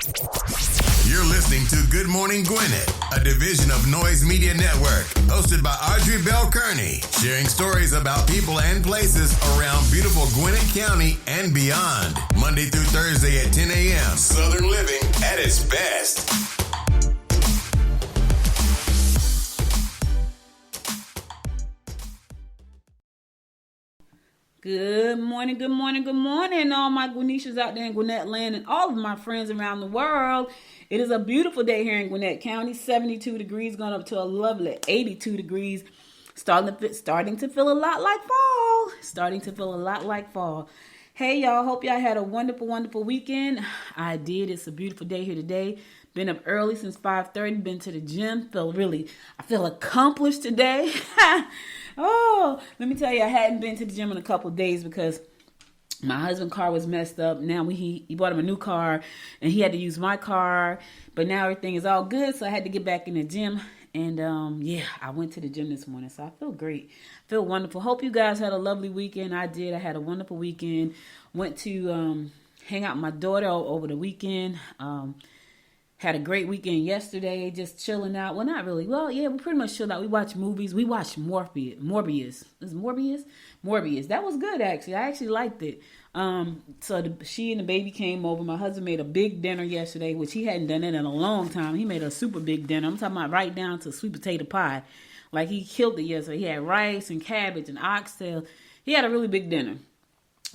You're listening to Good Morning Gwinnett, a division of Noise Media Network, hosted by Audrey Bell Kearney, sharing stories about people and places around beautiful Gwinnett County and beyond. Monday through Thursday at 10 a.m. Southern living at its best. Good morning, good morning, good morning, all my Gwinnetians out there in Gwinnett land and all of my friends around the world. It is a beautiful day here in Gwinnett County, 72 degrees, going up to a lovely 82 degrees, starting to feel a lot like fall. Hey, y'all, hope y'all had a wonderful, wonderful weekend. I did. It's a beautiful day here today. Been up early since 5:30, been to the gym. I feel accomplished today. Oh, let me tell you, I hadn't been to the gym in a couple of days because my husband's car was messed up. Now he bought him a new car and he had to use my car, but now everything is all good, so I had to get back in the gym. And I went to the gym this morning, so I feel great. I feel wonderful. Hope you guys had a lovely weekend. I did. I had a wonderful weekend. Went to hang out with my daughter over the weekend. Had a great weekend yesterday, just chilling out. Well, not really. Well, yeah, we pretty much chilled out. We watched movies. We watched Morbius. Is Morbius? Morbius. That was good, actually. I actually liked it. She and the baby came over. My husband made a big dinner yesterday, which he hadn't done it in a long time. He made a super big dinner. I'm talking about right down to sweet potato pie. Like, he killed it yesterday. He had rice and cabbage and oxtail. He had a really big dinner.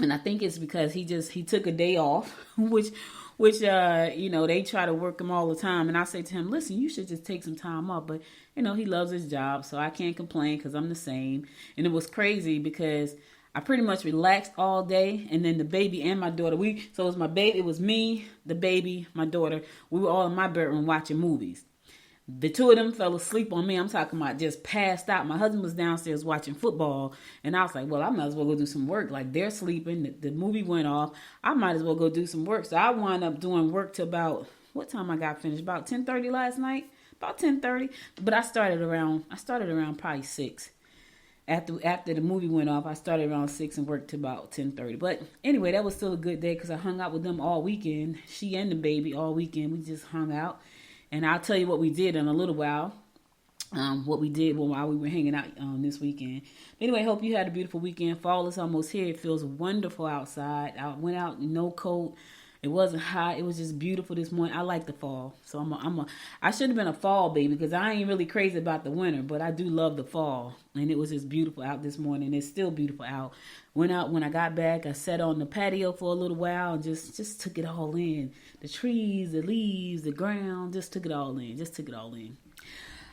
And I think it's because he took a day off, which they try to work him all the time. And I say to him, listen, you should just take some time off. But, he loves his job, so I can't complain because I'm the same. And it was crazy because I pretty much relaxed all day. And then the baby and my daughter, it was me, the baby, my daughter. We were all in my bedroom watching movies. The two of them fell asleep on me. I'm talking about just passed out. My husband was downstairs watching football. And I was like, well, I might as well go do some work. Like, they're sleeping. The movie went off. I might as well go do some work. So I wound up doing work till about, what time I got finished? About 10:30 last night? About 10:30. But I started around probably 6. After the movie went off, I started around 6 and worked till about 10:30. But anyway, that was still a good day because I hung out with them all weekend. She and the baby all weekend. We just hung out. And I'll tell you what we did in a little while, what we did while we were hanging out this weekend. Anyway, hope you had a beautiful weekend. Fall is almost here. It feels wonderful outside. I went out, no coat. It wasn't hot. It was just beautiful this morning. I like the fall. So I should have been a fall baby because I ain't really crazy about the winter, but I do love the fall. And it was just beautiful out this morning. It's still beautiful out. Went out when I got back. I sat on the patio for a little while and just took it all in. The trees, the leaves, the ground, just took it all in.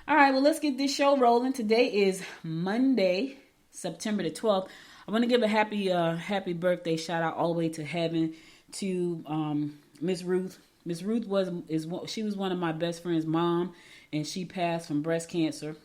All right, well, let's get this show rolling. Today is Monday, September the 12th. I want to give a happy birthday shout out all the way to heaven to Miss Ruth. Miss Ruth she was one of my best friend's mom, and she passed from breast cancer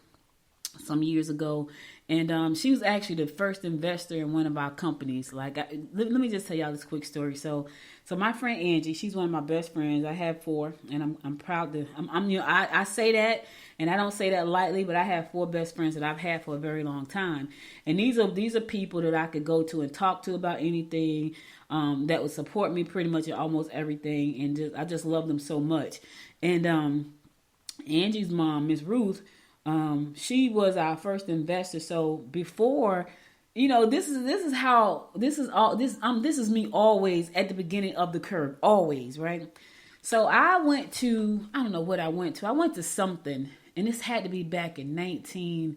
some years ago. And she was actually the first investor in one of our companies. Let me just tell y'all this quick story. So my friend Angie, she's one of my best friends. I have 4, and I'm proud to. I say that, and I don't say that lightly, but I have 4 best friends that I've had for a very long time. And these are people that I could go to and talk to about anything. That would support me pretty much in almost everything, and I just love them so much. And Angie's mom, Miss Ruth. She was our first investor. So before, this is me always at the beginning of the curve, always, right? So I don't know what I went to. I went to something, and this had to be back in maybe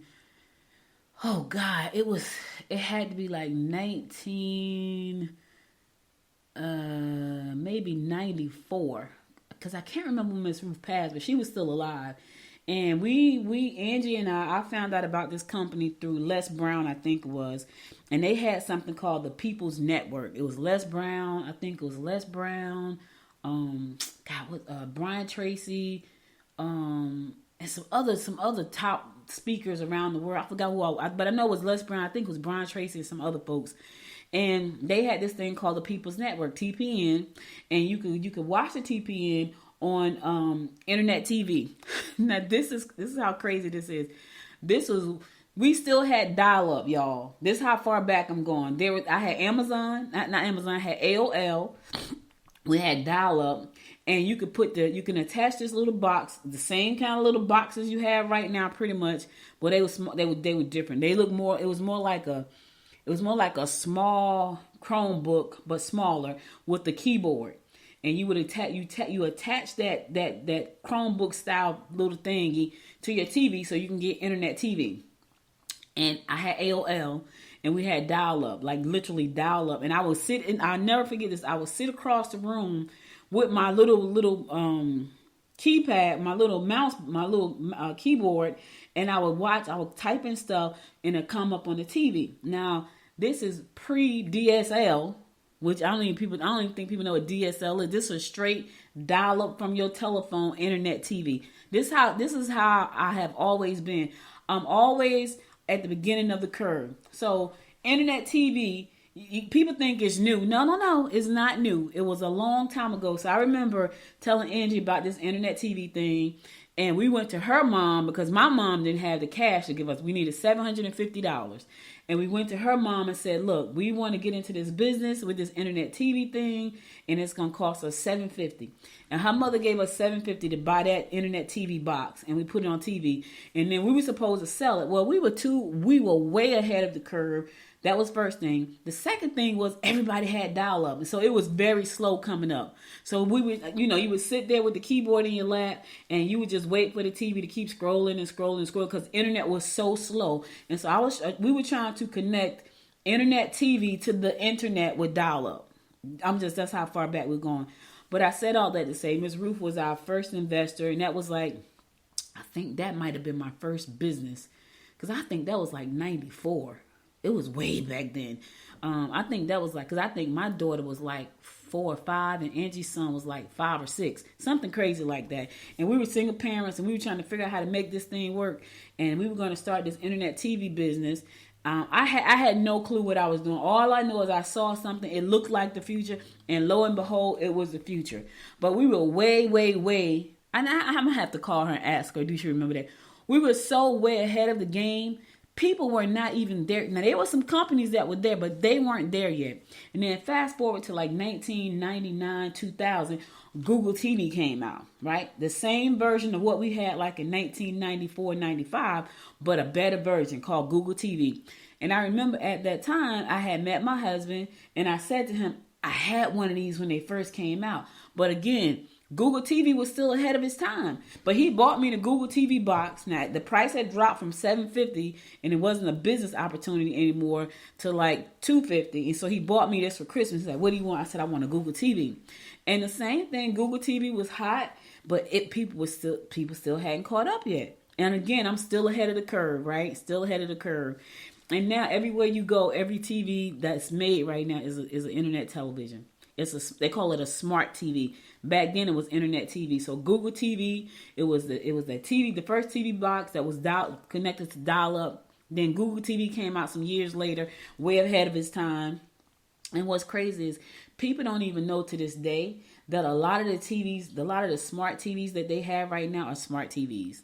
94, because I can't remember when Miss Ruth passed, but she was still alive. And Angie and I found out about this company through Les Brown, I think it was. And they had something called the People's Network. It was Les Brown, Brian Tracy, and some other top speakers around the world. I forgot but I know it was Les Brown. I think it was Brian Tracy and some other folks. And they had this thing called the People's Network, TPN, and you could watch the TPN on internet TV. Now this is how crazy this is. We still had dial-up, y'all. This is how far back I'm going. I had Amazon, not Amazon. I had AOL. We had dial-up, and you can attach this little box, the same kind of little boxes you have right now, pretty much. But they were different. It was more like a small Chromebook, but smaller, with the keyboard. And you would attach that Chromebook style little thingy to your TV so you can get internet TV. And I had AOL, and we had dial up, like literally dial up. And I would sit, and I'll never forget this. I would sit across the room with my little keypad, my little mouse, my little keyboard, and I would type in stuff, and it come up on the TV. Now this is pre DSL. Which I don't even think people know what DSL is. This is straight dial up from your telephone, internet TV. This is how I have always been. I'm always at the beginning of the curve. So internet TV, people think it's new. No, it's not new. It was a long time ago. So I remember telling Angie about this internet TV thing, and we went to her mom because my mom didn't have the cash to give us. We needed $750. And we went to her mom and said, look, we want to get into this business with this internet TV thing, and it's going to cost us $750. And her mother gave us $750 to buy that internet TV box, and we put it on TV. And then we were supposed to sell it. Well, we were way ahead of the curve. That was first thing. The second thing was everybody had dial up. And so it was very slow coming up. So we would, you would sit there with the keyboard in your lap, and you would just wait for the TV to keep scrolling and scrolling and scrolling because internet was so slow. And so we were trying to connect internet TV to the internet with dial up. That's how far back we're going. But I said all that to say Ms. Ruth was our first investor, and that was I think that might have been my first business, because I think that was like 94. It was way back then. I think that was because I think my daughter was like 4 or 5, and Angie's son was like 5 or 6, something crazy like that. And we were single parents, and we were trying to figure out how to make this thing work. And we were going to start this internet TV business. I had no clue what I was doing. All I knew is I saw something. It looked like the future, and lo and behold, it was the future. But we were way, way, way. And I'm gonna have to call her and ask her. Do she remember that? We were so way ahead of the game. People were not even there. Now, there were some companies that were there, but they weren't there yet. And then fast forward to like 1999, 2000, Google TV came out, right? The same version of what we had like in 1994, 95, but a better version called Google TV. And I remember at that time, I had met my husband, and I said to him, I had one of these when they first came out. But again, Google TV was still ahead of its time. But he bought me the Google TV box. Now, the price had dropped from $750, and it wasn't a business opportunity anymore, to like $250. And so he bought me this for Christmas. He's like, what do you want? I said, I want a Google TV. And the same thing, Google TV was hot, but people still hadn't caught up yet. And again, I'm still ahead of the curve, right? Still ahead of the curve. And now everywhere you go, every TV that's made right now is an internet television. They call it a smart TV. Back then it was internet TV. So Google TV, it was the TV, the first TV box that was connected to dial up. Then Google TV came out some years later, way ahead of its time. And what's crazy is people don't even know to this day that a lot of the smart TVs that they have right now are smart TVs.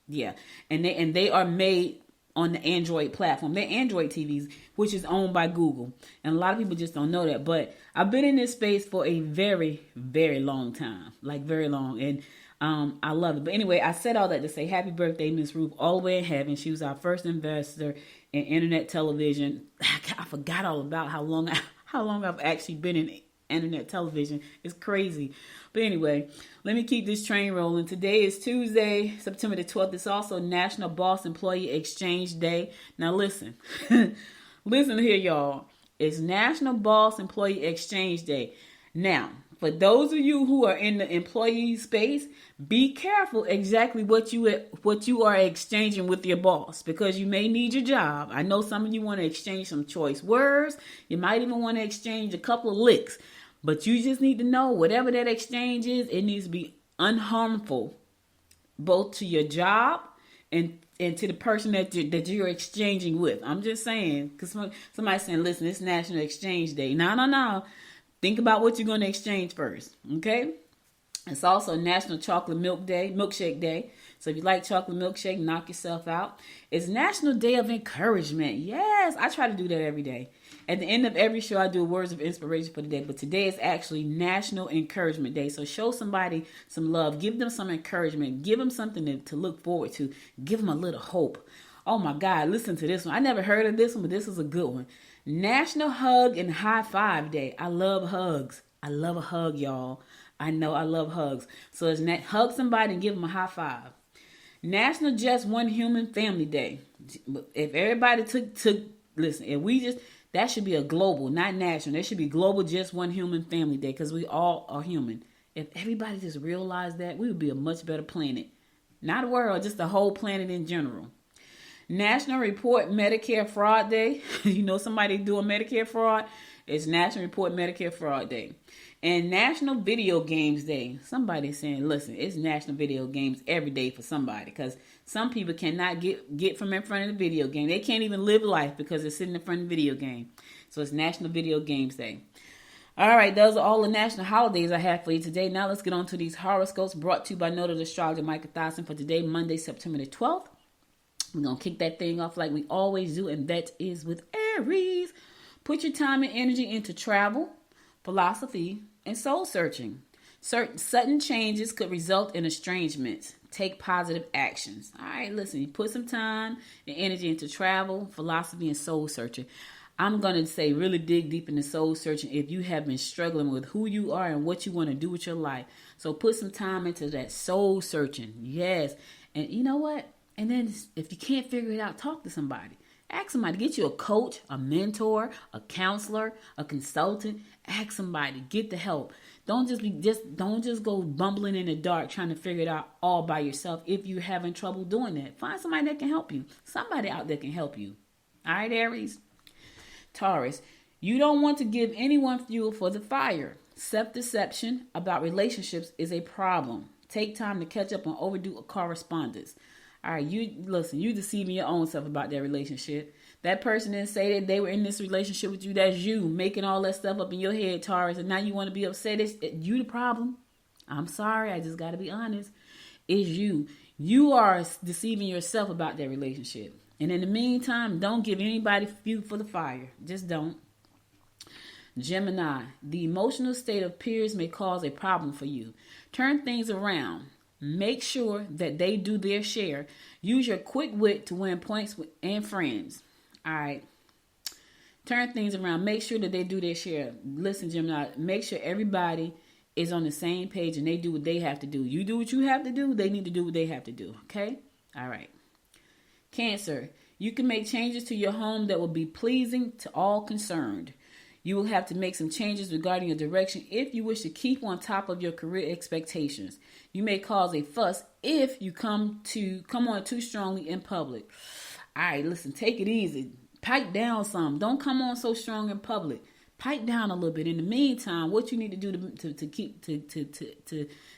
Yeah. And they are made on the Android platform. They're Android TVs, which is owned by Google. And a lot of people just don't know that. But I've been in this space for a very, very long time. Like very long. And I love it. But anyway, I said all that to say happy birthday, Miss Ruth, all the way in heaven. She was our first investor in internet television. I forgot all about how long I've actually been in internet television. It's crazy. But anyway, let me keep this train rolling. Today is Tuesday, September the 12th. It's also National Boss Employee Exchange Day. Now listen. Listen here, y'all. It's National Boss Employee Exchange Day. Now, for those of you who are in the employee space, be careful exactly what you are exchanging with your boss, because you may need your job. I know some of you want to exchange some choice words. You might even want to exchange a couple of licks. But you just need to know whatever that exchange is, it needs to be unharmful, both to your job and to the person that you're exchanging with. I'm just saying, because somebody's saying, listen, it's National Exchange Day. No. Think about what you're going to exchange first, okay? It's also National Chocolate Milkshake Day. So if you like chocolate milkshake, knock yourself out. It's National Day of Encouragement. Yes, I try to do that every day. At the end of every show, I do words of inspiration for the day. But today is actually National Encouragement Day. So show somebody some love. Give them some encouragement. Give them something to look forward to. Give them a little hope. Oh my God, listen to this one. I never heard of this one, but this is a good one. National Hug and High Five Day. I love hugs. I love a hug, y'all. I know I love hugs. So it's hug somebody and give them a high five. National Just One Human Family Day. If everybody listen, if we just, that should be a global, not national. There should be global Just One Human Family Day because we all are human. If everybody just realized that, we would be a much better planet. Not a world, just the whole planet in general. National Report Medicare Fraud Day. You know somebody doing Medicare fraud? It's National Report Medicare Fraud Day. And National Video Games Day. Somebody's saying, listen, it's National Video Games every day for somebody. Because some people cannot get from in front of the video game. They can't even live life because they're sitting in front of the video game. So it's National Video Games Day. All right, those are all the national holidays I have for you today. Now let's get on to these horoscopes brought to you by noted astrologer Micah Thomson for today, Monday, September the 12th. We're going to kick that thing off like we always do, and that is with Aries. Put your time and energy into travel, philosophy, and soul searching. Sudden changes could result in estrangements. Take positive actions. All right, listen, you put some time and energy into travel, philosophy, and soul searching. I'm going to say really dig deep into soul searching if you have been struggling with who you are and what you want to do with your life. So put some time into that soul searching. Yes. And you know what? And then if you can't figure it out, talk to somebody. Ask somebody. Get you a coach, a mentor, a counselor, a consultant. Ask somebody. Get the help. Don't just go bumbling in the dark trying to figure it out all by yourself if you're having trouble doing that. Find somebody that can help you. Somebody out there can help you. All right, Aries? Taurus, you don't want to give anyone fuel for the fire. Self-deception about relationships is a problem. Take time to catch up on overdue correspondence. All right, you deceiving your own self about that relationship. That person didn't say that they were in this relationship with you. That's you making all that stuff up in your head, Taurus, and now you want to be upset. It's you the problem. I'm sorry, I just got to be honest. It's you. You are deceiving yourself about that relationship. And in the meantime, don't give anybody fuel for the fire. Just don't. Gemini, the emotional state of peers may cause a problem for you. Turn things around. Make sure that they do their share. Use your quick wit to win points and friends. All right. Turn things around. Make sure that they do their share. Listen, Gemini, make sure everybody is on the same page and they do what they have to do. You do what you have to do. They need to do what they have to do. Okay? All right. Cancer, you can make changes to your home that will be pleasing to all concerned. You will have to make some changes regarding your direction if you wish to keep on top of your career expectations. You may cause a fuss if you come on too strongly in public. All right, listen, take it easy. Pipe down some. Don't come on so strong in public. Pipe down a little bit. In the meantime, what you need to do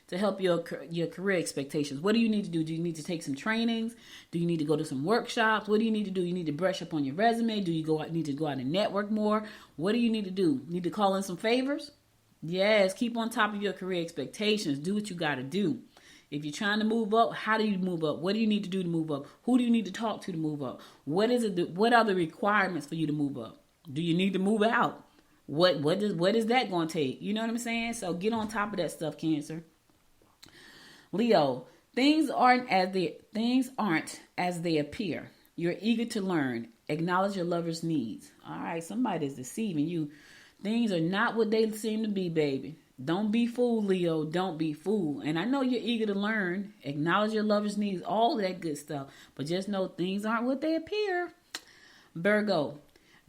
to help your career expectations? What do you need to do? Do you need to take some trainings? Do you need to go to some workshops? What do you need to do? You need to brush up on your resume. Do you need to go out and network more? What do you need to do? Need to call in some favors? Yes, keep on top of your career expectations. Do what you got to do. If you're trying to move up, how do you move up? What do you need to do to move up? Who do you need to talk to move up? What are the requirements for you to move up? Do you need to move out? What is that going to take? You know what I'm saying? So get on top of that stuff, Cancer. Leo, things aren't as they appear. You're eager to learn. Acknowledge your lover's needs. All right, somebody's deceiving you. Things are not what they seem to be, baby. Don't be fooled, Leo. Don't be fooled. And I know you're eager to learn. Acknowledge your lover's needs, all of that good stuff. But just know things aren't what they appear. Virgo,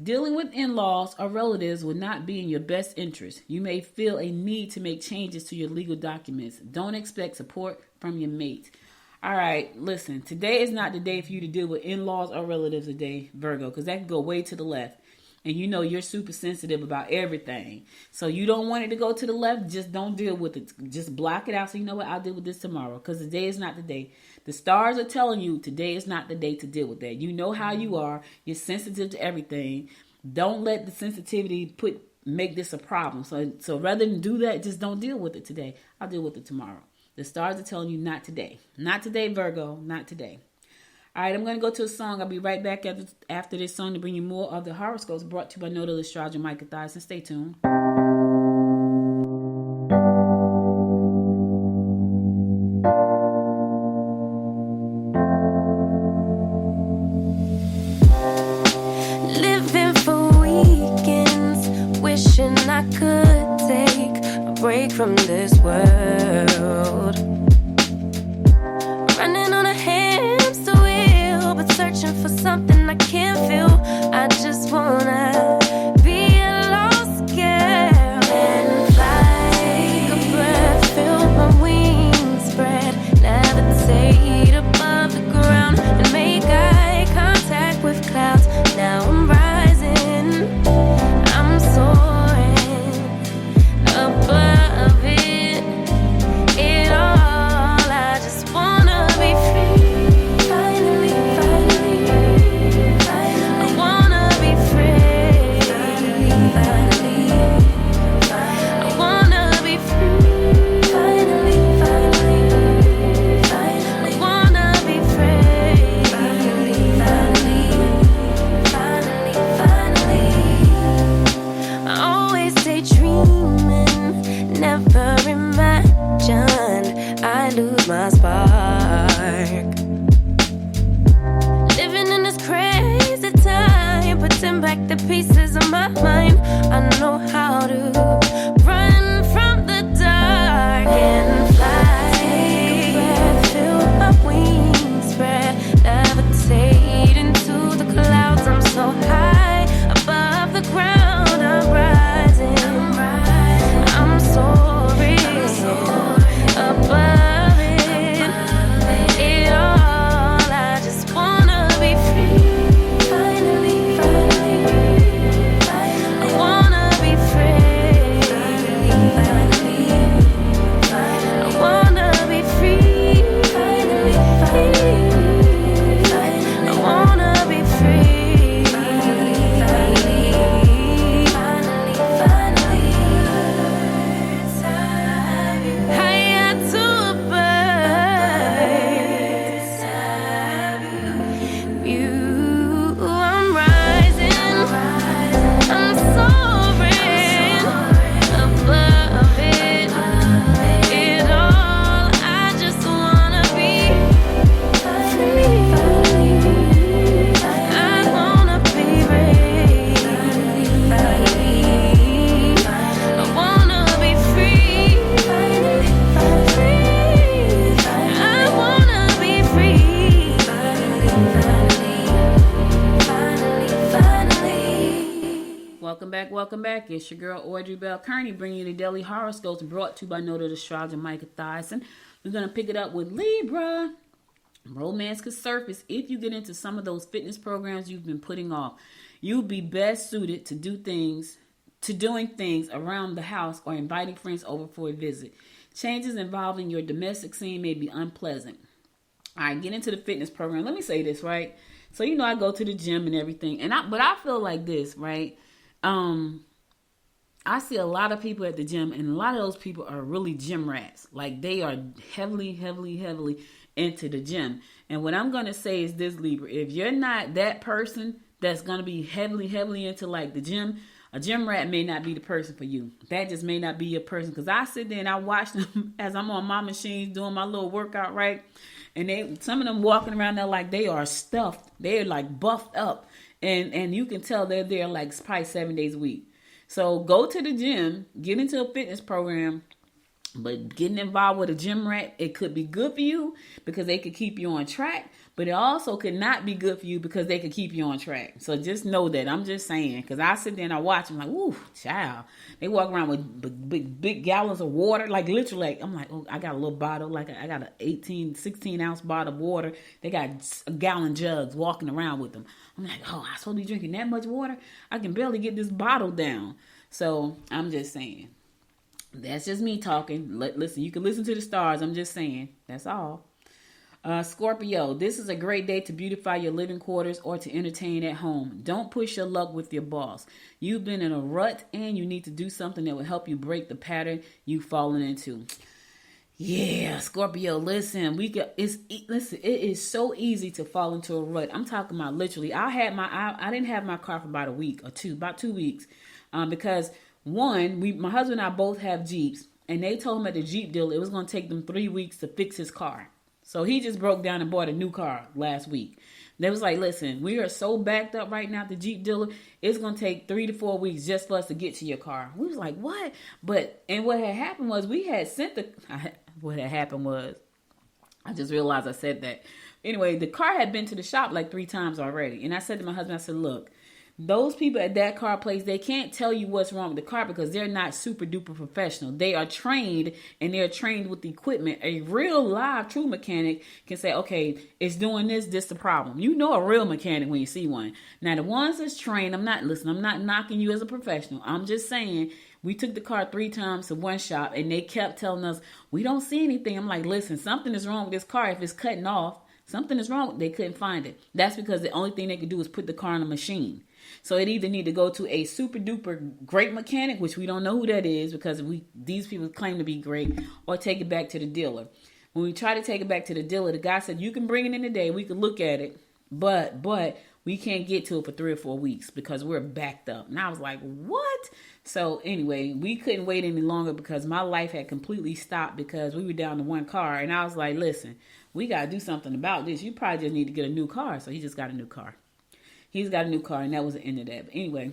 dealing with in-laws or relatives will not be in your best interest. You may feel a need to make changes to your legal documents. Don't expect support from your mate. All right, listen. Today is not the day for you to deal with in-laws or relatives today, Virgo, because that can go way to the left. And you know you're super sensitive about everything. So you don't want it to go to the left. Just don't deal with it. Just block it out. So you know what? I'll deal with this tomorrow. Because today is not the day. The stars are telling you today is not the day to deal with that. You know how you are. You're sensitive to everything. Don't let the sensitivity put make this a problem. So rather than do that, just don't deal with it today. I'll deal with it tomorrow. The stars are telling you not today. Not today, Virgo. Not today. All right, I'm going to go to a song. I'll be right back after this song to bring you more of the horoscopes brought to you by Notable Astrologer Micah Thyssen. Stay tuned. Living for weekends, wishing I could take a break from this world. Running on a hamster wheel, but searching for something I can't feel. I just wanna be a lost girl and fly. Take a breath, feel my wings spread, levitate above the ground and make eye contact with clouds. Now I'm rising, I'm soaring above it all. I just wanna be free. Finally, I wanna be free. Finally, I wanna be free. Finally, I wanna be free. Finally, I always daydreaming, never imagined I lose my spark. Living in this crazy time, putting back the pieces of my mind. I know how to run from the dark and fly. Take a breath, feel my wings spread, levitate into the clouds. I'm so high above the ground. I'm rising, I'm soaring above it all. I just wanna be free. Finally, I wanna be free. I wanna be free. Finally, I wanna be free. Higher to a bird. You, I'm rising, I'm soaring above it all. I just wanna be free. I wanna be free. I wanna be free. I wanna be free. Welcome back. It's your girl Audrey Bell Kearney bringing you the daily horoscopes brought to you by Notable Astrologer Micah Thyssen. We're going to pick it up with Libra. Romance could surface if you get into some of those fitness programs you've been putting off. You'll be best suited to doing things around the house or inviting friends over for a visit. Changes involving your domestic scene may be unpleasant. All right, get into the fitness program. Let me say this, right? So, I go to the gym and everything, but I feel like this, right? I see a lot of people at the gym, and a lot of those people are really gym rats. Like, they are heavily into the gym. And what I'm going to say is this, Libra. If you're not that person that's going to be heavily into, like, the gym, a gym rat may not be the person for you. That just may not be your person. Because I sit there and I watch them as I'm on my machines doing my little workout, right? And some of them walking around there like they are stuffed. They're, like, buffed up. And you can tell they're there, like, probably 7 days a week. So go to the gym, get into a fitness program, but getting involved with a gym rat, it could be good for you because they could keep you on track, but it also could not be good for you because they could keep you on track. So just know that. I'm just saying, because I sit there and I watch them like, ooh, child. They walk around with big gallons of water, like literally, I'm like, oh, I got a little bottle, like I got an 16 ounce bottle of water. They got gallon jugs walking around with them. I'm like, oh, I'm supposed to be drinking that much water? I can barely get this bottle down. So I'm just saying. That's just me talking. Listen, you can listen to the stars. I'm just saying. That's all. Scorpio, this is a great day to beautify your living quarters or to entertain at home. Don't push your luck with your boss. You've been in a rut and you need to do something that will help you break the pattern you've fallen into. Yeah, Scorpio, listen, it is so easy to fall into a rut. I'm talking about literally. I didn't have my car for about a week or two, about 2 weeks, because my husband and I both have Jeeps, and they told him at the Jeep dealer it was going to take them 3 weeks to fix his car. So he just broke down and bought a new car last week. They was like, listen, we are so backed up right now at the Jeep dealer, it's going to take 3 to 4 weeks just for us to get to your car. We was like, what? And what had happened was I just realized I said that. Anyway, the car had been to the shop like 3 times already. And I said to my husband, I said, look, those people at that car place, they can't tell you what's wrong with the car because they're not super duper professional. They are trained, and they're trained with the equipment. A real live true mechanic can say, okay, it's doing this the problem. You know a real mechanic when you see one. Now the ones that's trained, I'm not knocking you as a professional. I'm just saying we took the car 3 times to one shop and they kept telling us, we don't see anything. I'm like, listen, something is wrong with this car. If it's cutting off, something is wrong. They couldn't find it. That's because the only thing they could do is put the car on a machine. So it either need to go to a super duper great mechanic, which we don't know who that is because these people claim to be great, or take it back to the dealer. When we try to take it back to the dealer, the guy said, you can bring it in today. We can look at it, but we can't get to it for 3 or 4 weeks because we're backed up. And I was like, what? So anyway, we couldn't wait any longer because my life had completely stopped because we were down to one car. And I was like, listen, we got to do something about this. You probably just need to get a new car. So he just got a new car. He's got a new car, and that was the end of that. But anyway,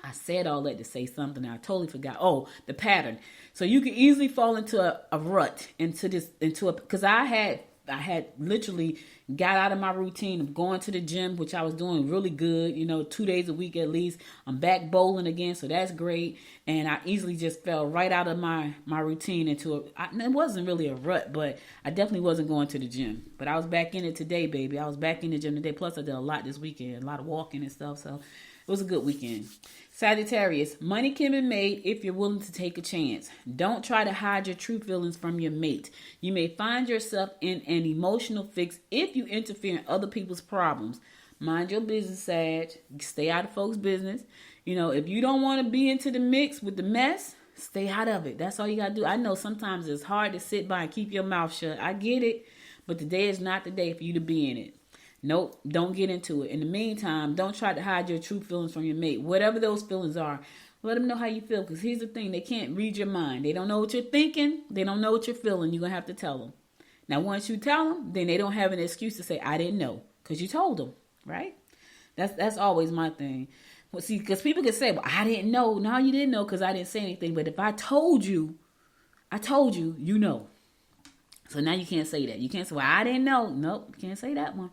I said all that to say something. I totally forgot. Oh, the pattern. So you can easily fall into a rut, because I had literally got out of my routine of going to the gym, which I was doing really good, 2 days a week at least. I'm back bowling again, so that's great. And I easily just fell right out of my routine it wasn't really a rut, but I definitely wasn't going to the gym. But I was back in it today, baby. I was back in the gym today. Plus, I did a lot this weekend, a lot of walking and stuff, so it was a good weekend. Sagittarius, money can be made if you're willing to take a chance. Don't try to hide your true feelings from your mate. You may find yourself in an emotional fix if you interfere in other people's problems. Mind your business, Sag. Stay out of folks' business. If you don't want to be into the mix with the mess, stay out of it. That's all you got to do. I know sometimes it's hard to sit by and keep your mouth shut. I get it. But today is not the day for you to be in it. Nope, don't get into it. In the meantime, don't try to hide your true feelings from your mate. Whatever those feelings are, let them know how you feel. Because here's the thing, they can't read your mind. They don't know what you're thinking. They don't know what you're feeling. You're going to have to tell them. Now, once you tell them, then they don't have an excuse to say, I didn't know. Because you told them, right? That's always my thing. Well, see, because people can say, well, I didn't know. No, you didn't know because I didn't say anything. But if I told you, you know. So now you can't say that. You can't say, well, I didn't know. Nope, you can't say that one.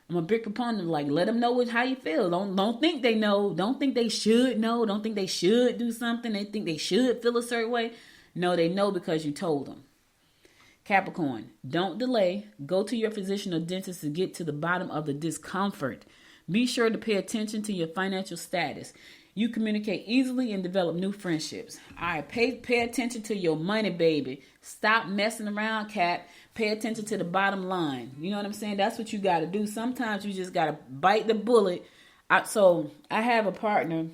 I'm a big proponent, let them know how you feel. Don't think they know. Don't think they should know. Don't think they should do something. They think they should feel a certain way. No, they know because you told them. Capricorn, don't delay. Go to your physician or dentist to get to the bottom of the discomfort. Be sure to pay attention to your financial status. You communicate easily and develop new friendships. All right, pay attention to your money, baby. Stop messing around, Cap. Pay attention to the bottom line. You know what I'm saying? That's what you got to do. Sometimes you just got to bite the bullet. So I have a partner,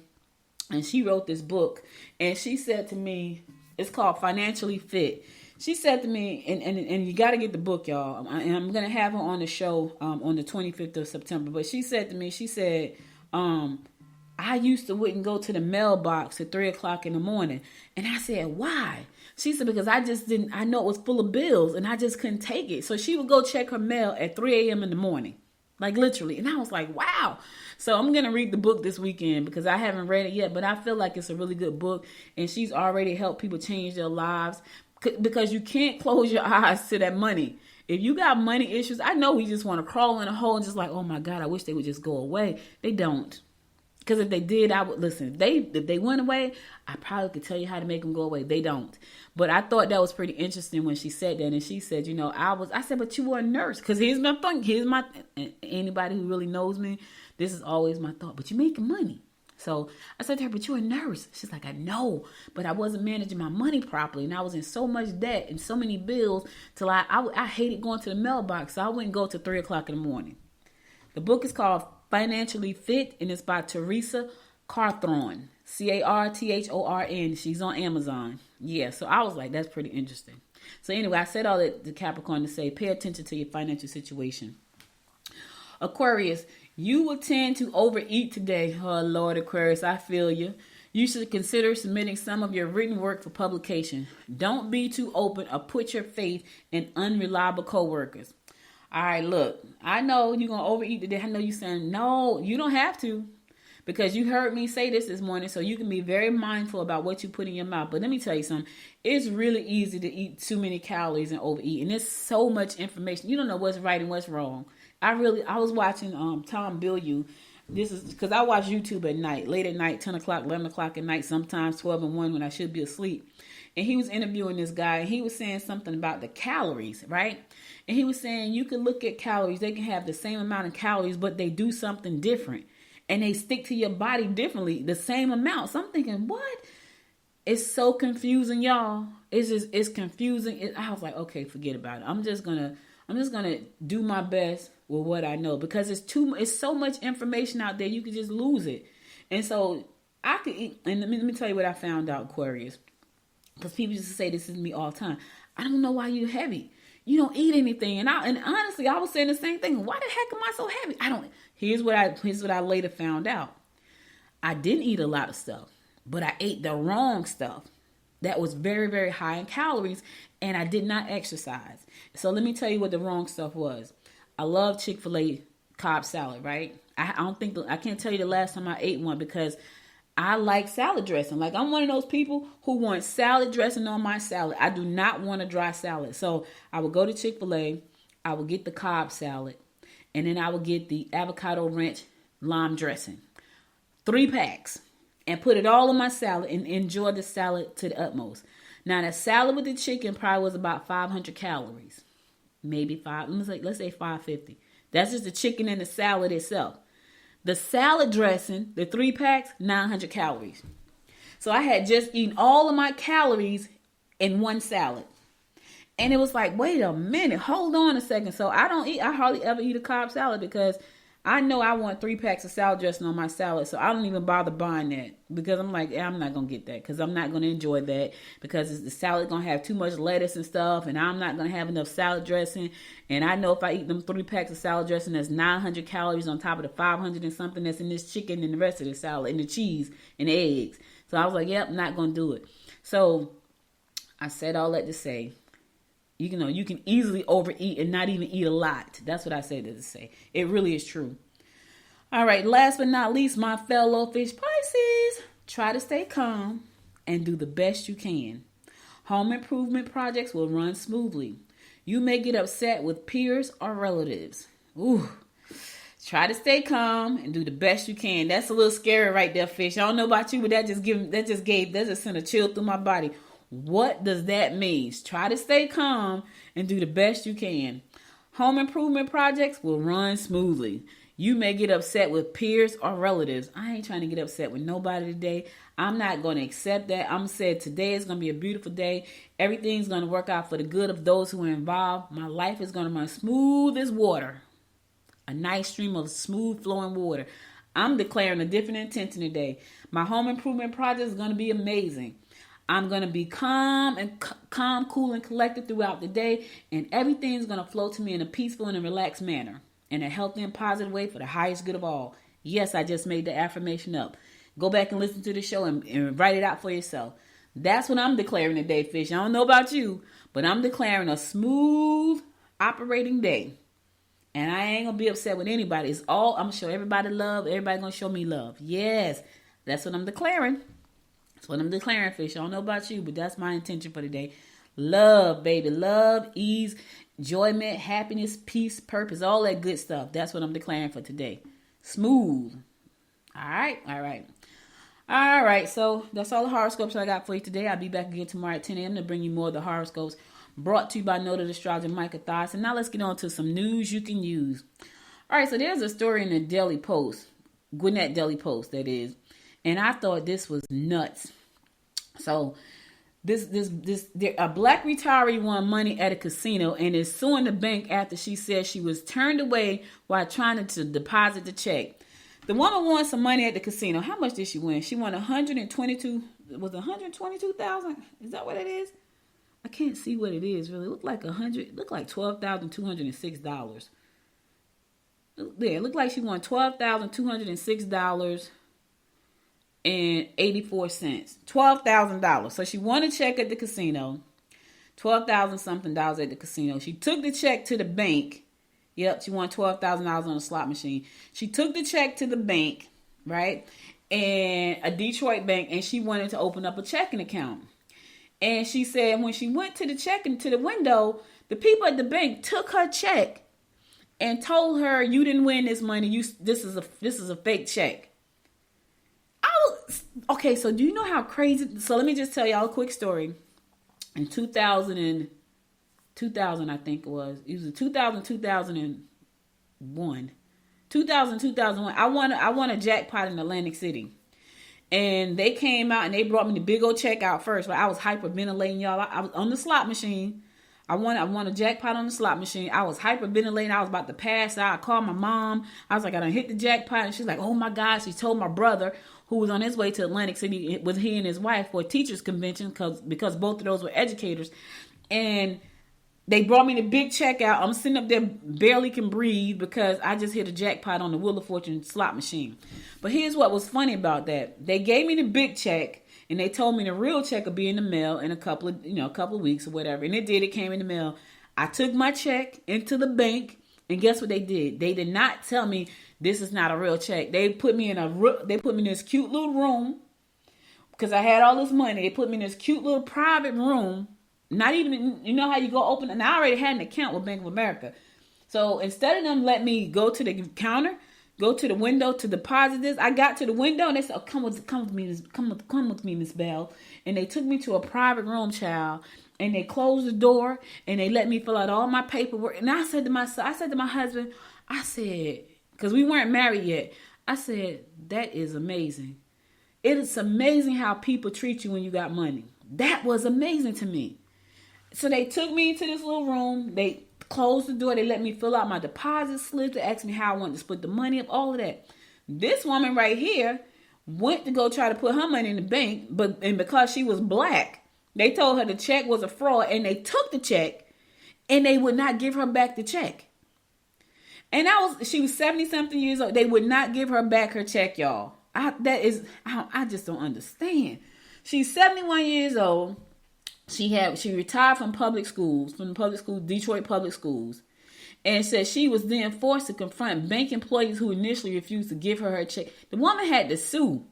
and she wrote this book, and she said to me, it's called Financially Fit. She said to me, and you got to get the book, y'all. And I'm going to have her on the show on the 25th of September. But she said to me, I used to wouldn't go to the mailbox at 3 o'clock in the morning. And I said, why? She said, because I know it was full of bills and I just couldn't take it. So she would go check her mail at 3 a.m. in the morning, like literally. And I was like, wow. So I'm going to read the book this weekend because I haven't read it yet, but I feel like it's a really good book. And she's already helped people change their lives because you can't close your eyes to that money. If you got money issues, I know we just want to crawl in a hole and just like, oh my God, I wish they would just go away. They don't. Because if they did, I would listen. If they went away, I probably could tell you how to make them go away. They don't. But I thought that was pretty interesting when she said that. And she said, I said, but you were a nurse. Because here's my anybody who really knows me, this is always my thought. But you're making money. So I said to her, but you're a nurse. She's like, I know, but I wasn't managing my money properly. And I was in so much debt and so many bills till I hated going to the mailbox. So I wouldn't go till 3 o'clock in the morning. The book is called Financially Fit, and it's by Teresa Carthorn, Carthorn. She's on Amazon. Yeah, so I was like, that's pretty interesting. So anyway, I said all that to Capricorn to say, pay attention to your financial situation. Aquarius, you will tend to overeat today. Oh, Lord, Aquarius, I feel you. You should consider submitting some of your written work for publication. Don't be too open or put your faith in unreliable coworkers. All right, look, I know you're going to overeat today. I know you're saying, no, you don't have to. Because you heard me say this morning, so you can be very mindful about what you put in your mouth. But let me tell you something. It's really easy to eat too many calories and overeat. And there's so much information. You don't know what's right and what's wrong. I was watching Tom Bilyeu. This is because I watch YouTube at night, late at night, 10 o'clock, 11 o'clock at night, sometimes 12 and 1 when I should be asleep. And he was interviewing this guy, and he was saying something about the calories, right? And he was saying you can look at calories. They can have the same amount of calories, but they do something different. And they stick to your body differently, the same amount. So I'm thinking, what? It's so confusing, y'all. It's confusing. I was like, okay, forget about it. I'm just gonna do my best with what I know, because it's so much information out there, you could just lose it. And so I could eat, and let me tell you what I found out, Aquarius. Because people just say this is me all the time. I don't know why you're heavy. You don't eat anything. And honestly, I was saying the same thing. Why the heck am I so heavy? Here's what I later found out. I didn't eat a lot of stuff, but I ate the wrong stuff that was very, very high in calories, and I did not exercise. So let me tell you what the wrong stuff was. I love Chick-fil-A Cobb salad, right? I can't tell you the last time I ate one, because I like salad dressing. Like, I'm one of those people who want salad dressing on my salad. I do not want a dry salad. So I would go to Chick-fil-A, I would get the Cobb salad, and then I would get the avocado ranch lime dressing. 3 packs. And put it all on my salad and enjoy the salad to the utmost. Now, that salad with the chicken probably was about 500 calories. Maybe let's say 550. That's just the chicken and the salad itself. The salad dressing, the 3 packs, 900 calories. So I had just eaten all of my calories in one salad. And it was like, wait a minute, hold on a second. So I hardly ever eat a Cobb salad, because I know I want 3 packs of salad dressing on my salad. So I don't even bother buying that, because I'm like, I'm not going to get that, because I'm not going to enjoy that, because the salad going to have too much lettuce and stuff, and I'm not going to have enough salad dressing. And I know if I eat them 3 packs of salad dressing, that's 900 calories on top of the 500 and something that's in this chicken and the rest of the salad and the cheese and the eggs. So I was like, yep, I'm not going to do it. So I said all that to say, you can easily overeat and not even eat a lot. That's what I said to say. It really is true. All right, last but not least, my fellow fish Pisces, try to stay calm and do the best you can. Home improvement projects will run smoothly. You may get upset with peers or relatives. Ooh, try to stay calm and do the best you can. That's a little scary right there, fish. I don't know about you, but that just sent a chill through my body. What does that mean? Try to stay calm and do the best you can. Home improvement projects will run smoothly. You may get upset with peers or relatives. I ain't trying to get upset with nobody today. I'm not going to accept that. I'm saying today is going to be a beautiful day. Everything's going to work out for the good of those who are involved. My life is going to run smooth as water. A nice stream of smooth flowing water. I'm declaring a different intention today. My home improvement project is going to be amazing. I'm going to be calm, cool, and collected throughout the day, and everything's going to flow to me in a peaceful and a relaxed manner, in a healthy and positive way for the highest good of all. Yes, I just made the affirmation up. Go back and listen to the show and write it out for yourself. That's what I'm declaring today, fish. I don't know about you, but I'm declaring a smooth operating day. And I ain't going to be upset with anybody. I'm going to show everybody love. Everybody going to show me love. Yes, that's what I'm declaring. That's what I'm declaring, fish. I don't know about you, but that's my intention for today. Love, baby. Love, ease, enjoyment, happiness, peace, purpose, all that good stuff. That's what I'm declaring for today. Smooth. All right. So that's all the horoscopes I got for you today. I'll be back again tomorrow at 10 a.m. to bring you more of the horoscopes brought to you by noted astrologer Micah Thies. And now let's get on to some news you can use. All right. So there's a story in the Daily Post, Gwinnett Daily Post, that is. And I thought this was nuts. So a black retiree won money at a casino and is suing the bank after she said she was turned away while trying to deposit the check. The woman won some money at the casino. How much did she win? She won 122. Was it 122,000? Is that what it is? I can't see what it is really. It looked like $12,206. Yeah, it looked like she won $12,206 and 84 cents. $12,000. So she won a check at the casino. $12,000 something at the casino. She took the check to the bank. Yep, she won $12,000 on a slot machine. She took the check to the bank, right? And a Detroit bank, and she wanted to open up a checking account. And she said when she went to the window, the people at the bank took her check and told her, "You didn't win this money. This is a fake check." Okay, so do you know how crazy? So let me just tell y'all a quick story. In 2000, I think it was 2001. 2001. I won a jackpot in Atlantic City. And they came out and they brought me the big old check out first. But I was hyperventilating, y'all. I was on the slot machine. I won a jackpot on the slot machine. I was hyperventilating. I was about to pass out. I called my mom. I was like, I done hit the jackpot. And she's like, oh my God. She told my brother, who was on his way to Atlantic City with he and his wife for a teachers convention because both of those were educators. And they brought me the big check out. I'm sitting up there, barely can breathe because I just hit a jackpot on the Wheel of Fortune slot machine. But here's what was funny about that. They gave me the big check and they told me the real check will be in the mail in a couple of weeks or whatever. And it did. It came in the mail. I took my check into the bank and guess what they did? They did not tell me this is not a real check. They put me in this cute little room because I had all this money. They put me in this cute little private room. Not even, you know how you go open, and I already had an account with Bank of America. So instead of them letting me go to the counter, go to the window to deposit this, I got to the window and they said, oh, come with me, Miss Bell. And they took me to a private room, child, and they closed the door and they let me fill out all my paperwork. And I said to my husband, I said, because we weren't married yet, I said, that is amazing. It is amazing how people treat you when you got money. That was amazing to me. So they took me into this little room. They closed the door. They let me fill out my deposit slip. They asked me how I wanted to split the money up, all of that. This woman right here went to go try to put her money in the bank, and because she was black, they told her the check was a fraud, and they took the check, and they would not give her back the check. And she was 70-something years old. They would not give her back her check, y'all. I just don't understand. She's 71 years old. She retired from Detroit public schools, and said she was then forced to confront bank employees who initially refused to give her check. The woman had to sue.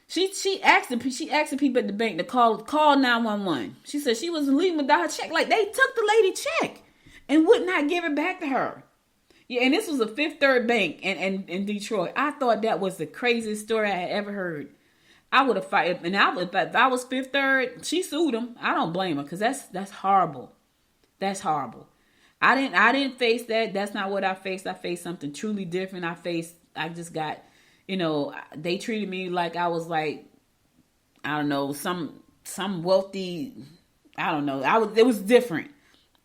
She asked the people at the bank to call 911. She said she was leaving without her check. Like, they took the lady check and would not give it back to her. Yeah, and this was a Fifth Third Bank in Detroit. I thought that was the craziest story I had ever heard. I would have fight, and if I was Fifth Third, she sued them. I don't blame her because that's horrible. That's horrible. I didn't face that. That's not what I faced. I faced something truly different. I just got, they treated me like I was like, I don't know, some wealthy, I don't know. It was different.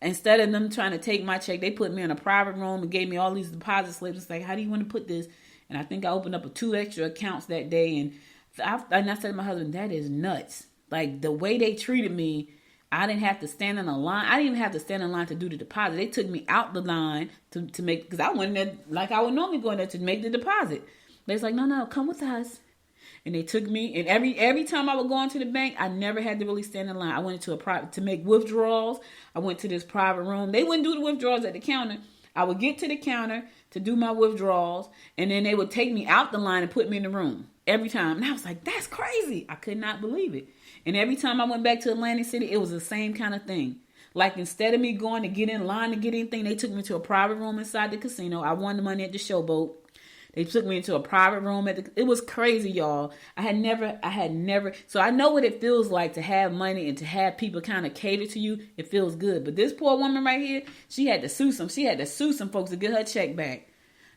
Instead of them trying to take my check, they put me in a private room and gave me all these deposit slips. It's like, how do you want to put this? And I think I opened up 2 extra accounts that day. And I said to my husband, that is nuts. Like, the way they treated me, I didn't have to stand in a line. I didn't even have to stand in line to do the deposit. They took me out the line to make, because I went in there like I would normally go in there to make the deposit. They was like, no, come with us. And they took me, and every time I would go into the bank, I never had to really stand in line. I went into a private to make withdrawals. I went to this private room. They wouldn't do the withdrawals at the counter. I would get to the counter to do my withdrawals, and then they would take me out the line and put me in the room every time. And I was like, that's crazy. I could not believe it. And every time I went back to Atlantic City, it was the same kind of thing. Like, instead of me going to get in line to get anything, they took me to a private room inside the casino. I won the money at the showboat. They took me into a private room. It was crazy, y'all. I had never. So I know what it feels like to have money and to have people kind of cater to you. It feels good. But this poor woman right here, she had to sue some folks to get her check back.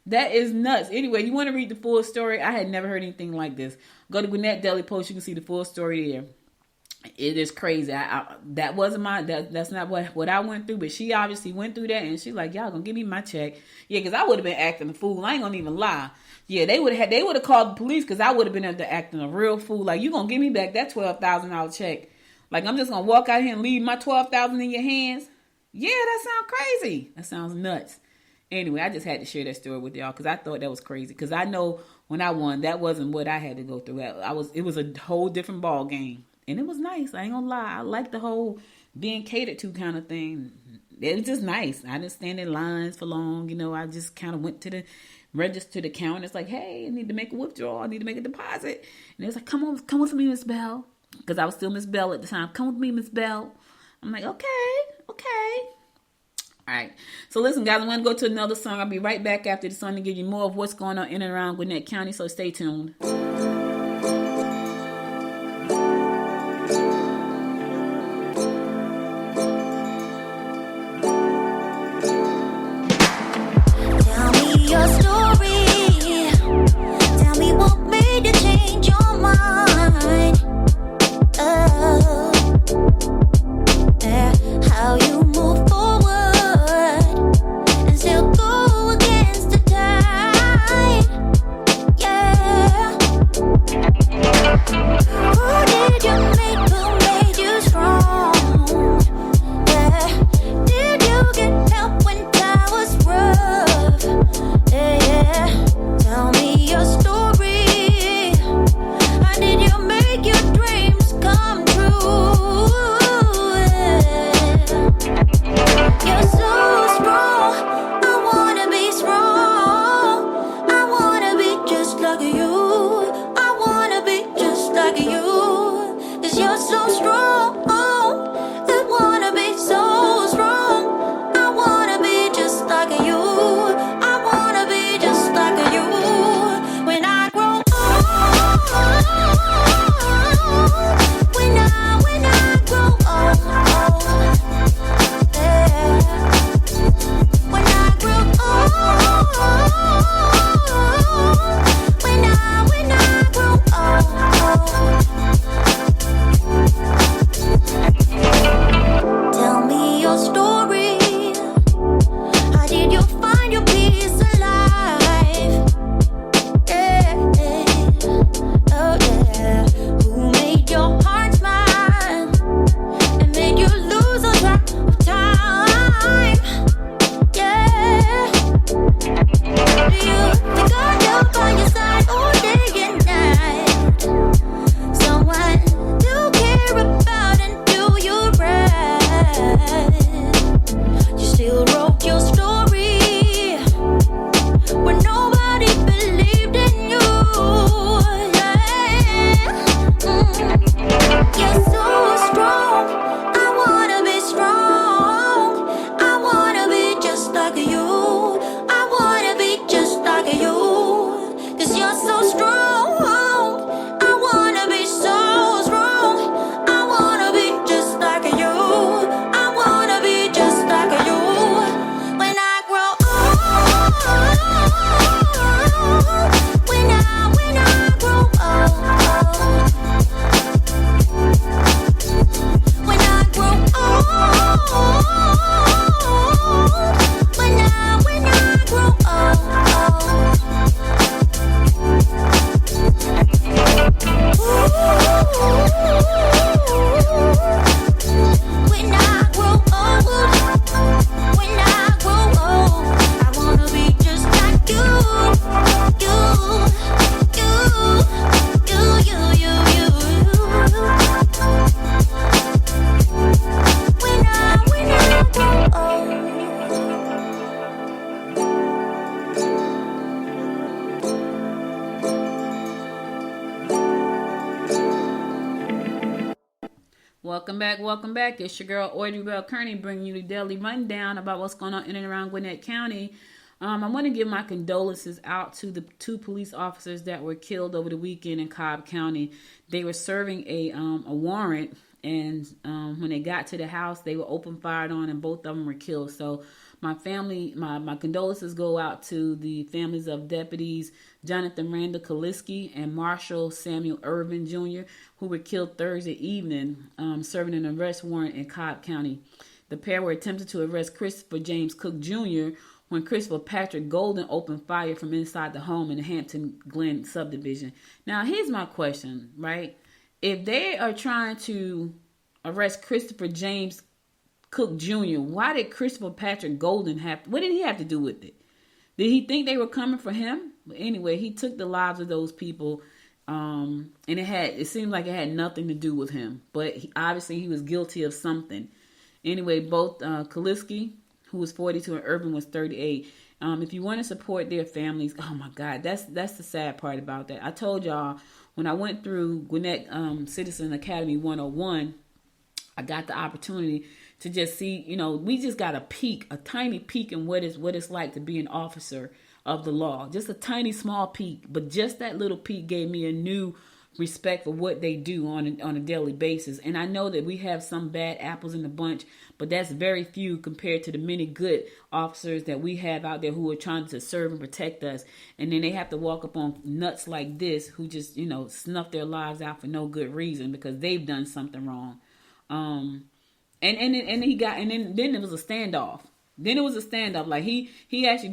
That is nuts. Anyway, you want to read the full story? I had never heard anything like this. Go to Gwinnett Daily Post. You can see the full story there. It is crazy. That wasn't that's not what I went through, but she obviously went through that, and she's like, y'all gonna give me my check. Yeah, because I would have been acting a fool. I ain't gonna even lie. Yeah, they would have called the police, because I would have been up there acting a real fool. Like, you gonna give me back that $12,000 check? Like, I'm just gonna walk out here and leave my $12,000 in your hands? Yeah, that sounds crazy. That sounds nuts. Anyway, I just had to share that story with y'all, because I thought that was crazy. Because I know when I won, that wasn't what I had to go through. It was a whole different ball game. And it was nice. I ain't gonna lie. I like the whole being catered to kind of thing. It was just nice. I didn't stand in lines for long. I just kind of went to the register, to the counter. It's like, hey, I need to make a withdrawal. I need to make a deposit. And it was like, come with me, Miss Bell. Because I was still Miss Bell at the time. Come with me, Miss Bell. I'm like, okay. All right. So listen, guys, I'm going to go to another song. I'll be right back after the song to give you more of what's going on in and around Gwinnett County. So stay tuned. Welcome back. It's your girl, Audrey Bell Kearney, bringing you the daily rundown about what's going on in and around Gwinnett County. I want to give my condolences out to the 2 police officers that were killed over the weekend in Cobb County. They were serving a warrant, And when they got to the house, they were open fired on, and both of them were killed. So my family, my condolences go out to the families of deputies Jonathan Randall Kaliski and Marshall Samuel Irvin Jr., who were killed Thursday evening, serving an arrest warrant in Cobb County. The pair were attempting to arrest Christopher James Cook Jr. when Christopher Patrick Golden opened fire from inside the home in the Hampton Glen subdivision. Now, here's my question, right? If they are trying to arrest Christopher James Cook Jr., why did Christopher Patrick Golden what did he have to do with it? Did he think they were coming for him? But anyway, he took the lives of those people, and it seemed like it had nothing to do with him. But obviously he was guilty of something. Anyway, both Kaliski, who was 42, and Urban was 38. If you want to support their families, oh my God, that's the sad part about that. I told y'all when I went through Gwinnett Citizen Academy 101, I got the opportunity to just see, we just got a tiny peek in what it's like to be an officer of the law. Just a tiny small peek, but just that little peek gave me a new respect for what they do on a daily basis. And I know that we have some bad apples in the bunch, but that's very few compared to the many good officers that we have out there who are trying to serve and protect us. And then they have to walk up on nuts like this who just, snuff their lives out for no good reason because they've done something wrong. And then it was a standoff. Then it was a standoff. Like he actually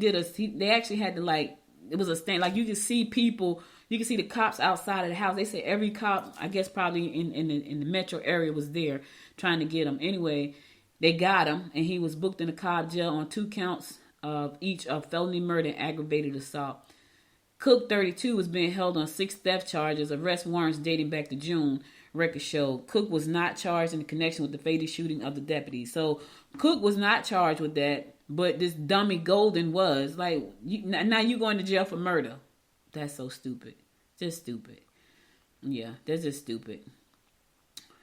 they actually had to it was a stand. Like you could see people, you could see the cops outside of the house. They said every cop, I guess probably in the metro area was there trying to get him. Anyway, they got him and he was booked in a Cobb jail on 2 counts of each of felony murder and aggravated assault. Cook, 32, was being held on 6 theft charges, arrest warrants dating back to June. Records show Cook was not charged in connection with the fatal shooting of the deputy. So Cook was not charged with that, but this dummy Golden was. Now you going to jail for murder. That's so stupid. Just stupid. Yeah, that's just stupid.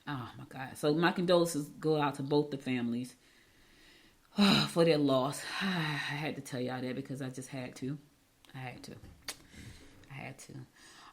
Oh my God. So my condolences go out to both the families for their loss. I had to tell y'all that because I just had to. I had to.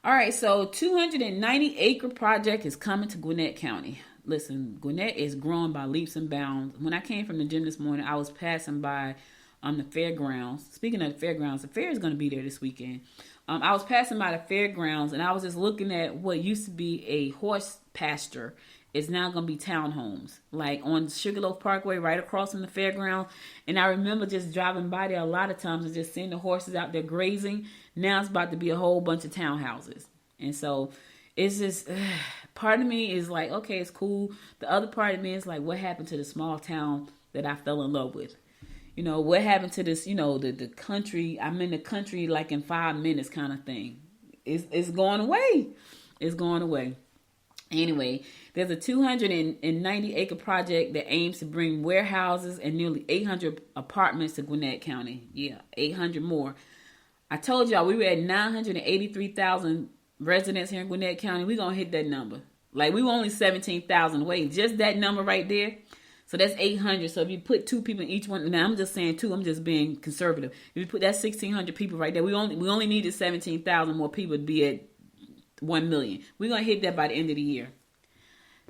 All right, so 290-acre project is coming to Gwinnett County. Listen, Gwinnett is growing by leaps and bounds. When I came from the gym this morning, I was passing by the fairgrounds. Speaking of the fairgrounds, the fair is going to be there this weekend. I was passing by the fairgrounds, and I was just looking at what used to be a horse pasture. It's now going to be townhomes, like on Sugarloaf Parkway, right across from the fairground. And I remember just driving by there a lot of times and just seeing the horses out there grazing. Now it's about to be a whole bunch of townhouses. And so it's just, part of me is like, okay, it's cool. The other part of me is like, what happened to the small town that I fell in love with? What happened to this, the country, I'm in the country like in 5 minutes kind of thing. It's going away. It's going away. Anyway, there's a 290-acre project that aims to bring warehouses and nearly 800 apartments to Gwinnett County. Yeah, 800 more. I told y'all we were at 983,000 residents here in Gwinnett County. We're going to hit that number. Like, we were only 17,000 away. Just that number right there. So that's 800. So if you put 2 people in each one, now I'm just saying 2, I'm just being conservative. If you put that 1,600 people right there, we only needed 17,000 more people to be at 1 million. We're going to hit that by the end of the year.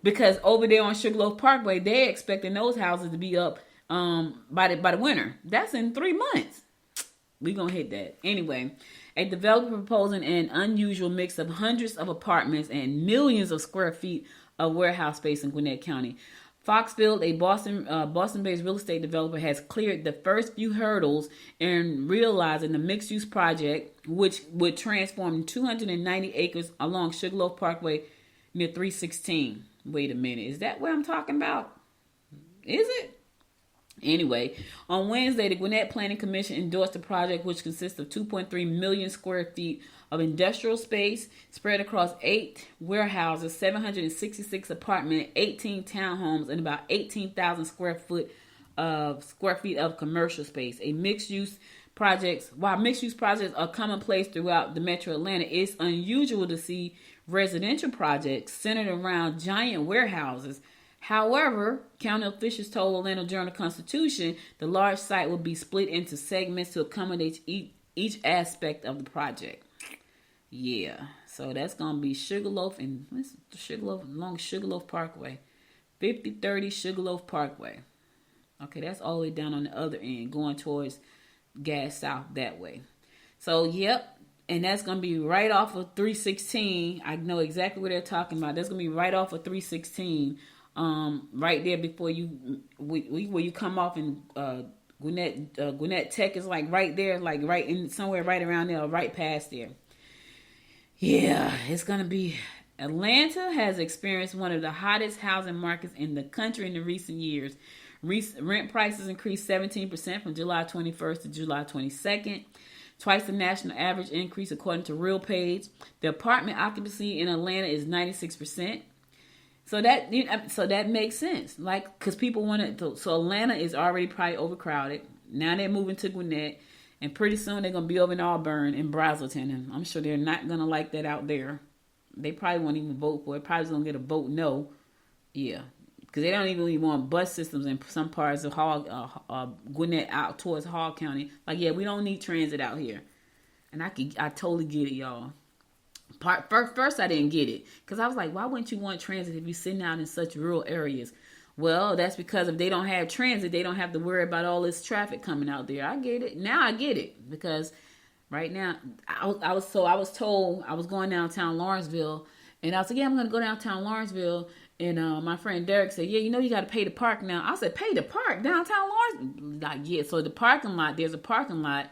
Because over there on Sugarloaf Parkway, they're expecting those houses to be up by the winter. That's in 3 months. We're going to hit that. Anyway, a developer proposing an unusual mix of hundreds of apartments and millions of square feet of warehouse space in Gwinnett County. Foxfield, a Boston-based real estate developer, has cleared the first few hurdles in realizing the mixed-use project, which would transform 290 acres along Sugarloaf Parkway near 316. Wait a minute. Is that what I'm talking about? Is it? Anyway, on Wednesday, the Gwinnett Planning Commission endorsed the project, which consists of 2.3 million square feet of industrial space spread across 8 warehouses, 766 apartments, 18 townhomes, and about 18,000 square feet of commercial space. While mixed-use projects are commonplace throughout the metro Atlanta, it's unusual to see residential projects centered around giant warehouses. However, county officials told Atlanta Journal-Constitution the large site will be split into segments to accommodate each aspect of the project. Yeah, so that's going to be Sugarloaf along Sugarloaf Parkway. 5030 Sugarloaf Parkway. Okay, that's all the way down on the other end, going towards Gas South that way. So, yep, and that's going to be right off of 316. I know exactly what they're talking about. That's going to be right off of 316, right there before you, where you come off in Gwinnett Tech is like right there, like right in somewhere right around there, right past there. Yeah, it's going to be... Atlanta has experienced one of the hottest housing markets in the country in the recent years. Rent prices increased 17% from July 21st to July 22nd, twice the national average increase according to RealPage. The apartment occupancy in Atlanta is 96%. So that makes sense, like, because people want to. So Atlanta is already probably overcrowded. Now they're moving to Gwinnett, and pretty soon they're gonna be over in Auburn and Brazelton, and I'm sure they're not gonna like that out there. They probably won't even vote for it. Probably gonna get a vote no. Yeah, because they don't even want bus systems in some parts of Gwinnett out towards Hall County. Like, yeah, we don't need transit out here. And I totally get it, y'all. First, I didn't get it because I was like, why wouldn't you want transit if you're sitting out in such rural areas? Well, that's because if they don't have transit, they don't have to worry about all this traffic coming out there. I get it. Now I get it because right now, I was told I was going downtown Lawrenceville, and I was like, yeah, I'm going to go downtown Lawrenceville, and my friend Derek said, yeah, you got to pay to park now. I said, pay to park downtown Lawrenceville? Like, yeah, so the parking lot, there's a parking lot